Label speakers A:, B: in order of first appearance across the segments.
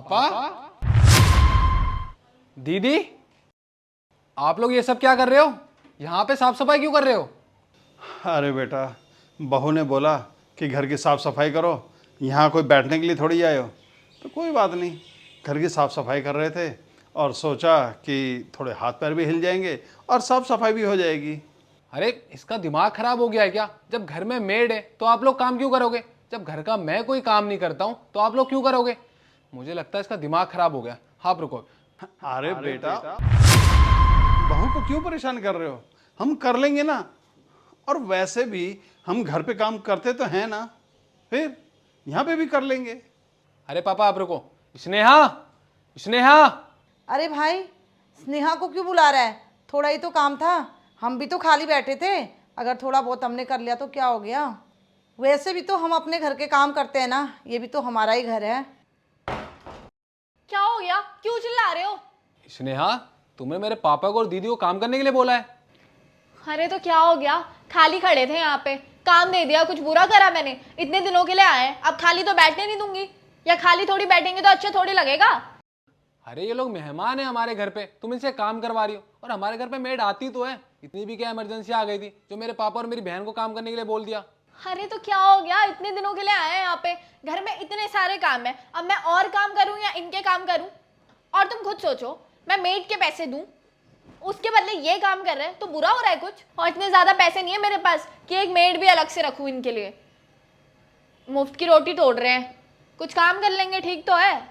A: पापा, दीदी, आप लोग ये सब क्या कर रहे हो? यहाँ पे साफ सफाई क्यों कर रहे हो?
B: अरे बेटा, बहू ने बोला कि घर की साफ़ सफाई करो, यहाँ कोई बैठने के लिए थोड़ी आए हो। तो कोई बात नहीं, घर की साफ़ सफाई कर रहे थे और सोचा कि थोड़े हाथ पैर भी हिल जाएंगे और साफ़ सफाई भी हो जाएगी।
A: अरे इसका दिमाग खराब हो गया है क्या? जब घर में मेड है तो आप लोग काम क्यों करोगे? जब घर का मैं कोई काम नहीं करता हूँ तो आप लोग क्यों करोगे? मुझे लगता है इसका दिमाग खराब हो गया। आप रुको।
B: अरे बेटा, बहू को क्यों परेशान कर रहे हो? हम कर लेंगे ना। और वैसे भी हम घर पे काम करते तो हैं ना, फिर यहाँ पे भी कर लेंगे।
A: अरे पापा आप रुको। स्नेहा, स्नेहा।
C: अरे भाई, स्नेहा को क्यों बुला रहा है? थोड़ा ही तो काम था, हम भी तो खाली बैठे थे। अगर थोड़ा बहुत हमने कर लिया तो क्या हो गया? वैसे भी तो हम अपने घर के काम करते हैं ना, ये भी तो हमारा ही घर है।
D: क्या हो गया? क्यों चिल्ला रहे हो?
A: स्नेहा, तुम्हें मेरे पापा को और दीदी को काम करने के लिए बोला है?
D: अरे तो क्या हो गया? खाली खड़े थे यहाँ पे, काम दे दिया? कुछ बुरा करा मैंने? इतने दिनों के लिए आए हैं, अब खाली तो बैठने नहीं दूंगी। या खाली थोड़ी बैठेंगे तो अच्छा थोड़ी लगेगा?
A: अरे ये लोग मेहमान हैं हमारे घर पे, तुम इनसे काम करवा रही हो। और हमारे घर पे मेड आती तो है। इतनी भी क्या इमरजेंसी आ गई थी जो मेरे पापा और मेरी बहन को काम करने के लिए बोल दिया?
D: अरे तो क्या हो गया? इतने दिनों के लिए आए हैं यहाँ पे, घर में इतने सारे काम है, अब मैं और काम करूँ या इनके काम करूँ? और तुम खुद सोचो, मैं मेड के पैसे दूं, उसके बदले ये काम कर रहे हैं, तो बुरा हो रहा है कुछ? और इतने ज्यादा पैसे नहीं है मेरे पास कि एक मेड भी अलग से रखूं इनके लिए। मुफ्त की रोटी तोड़ रहे हैं, कुछ काम कर लेंगे, ठीक तो है?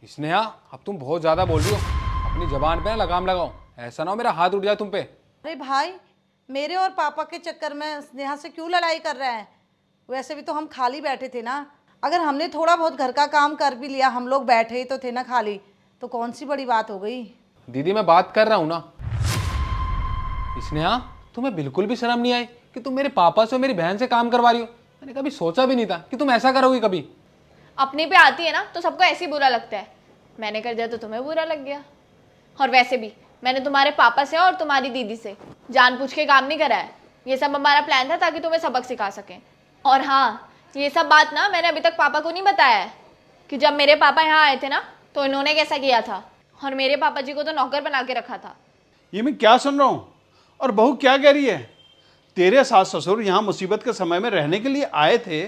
A: स्नेहा, अब तुम बहुत ज्यादा बोल रही हो। अपनी जबान पे ना लगाम लगाओ, ऐसा ना हो मेरा हाथ उठ जाए तुम पे।
C: अरे भाई, मेरे और पापा के चक्कर में स्नेहा से क्यों लड़ाई कर रहा है? वैसे भी तो हम खाली बैठे थे ना। अगर हमने थोड़ा बहुत घर का काम कर भी लिया, हम लोग बैठे ही तो थे ना खाली, तो कौन सी बड़ी बात हो गई?
A: दीदी मैं बात कर रहा हूं ना। स्नेहा, तुम्हें बिल्कुल भी शर्म नहीं आई कि तुम मेरे पापा से और मेरी बहन से काम करवा रही हो? मैंने कभी सोचा भी नहीं था कि तुम ऐसा करोगी कभी।
D: अपने पे आती है ना तो सबको ऐसे ही बुरा लगता है। मैंने कर दिया तो तुम्हें बुरा लग गया। और वैसे भी मैंने तुम्हारे पापा से और तुम्हारी दीदी से जानबूझ के काम नहीं करा है। ये सब हमारा प्लान था ताकि तुम्हें सबक सिखा सकें। और हाँ, ये सब बात ना मैंने अभी तक पापा को नहीं बताया है कि जब मेरे पापा यहाँ आए थे ना तो इन्होंने कैसा किया था। और मेरे पापा जी को तो नौकर बना के रखा था।
B: ये मैं क्या सुन रहा हूँ? और बहू क्या कह रही है? तेरे सास ससुर यहाँ मुसीबत के समय में रहने के लिए आए थे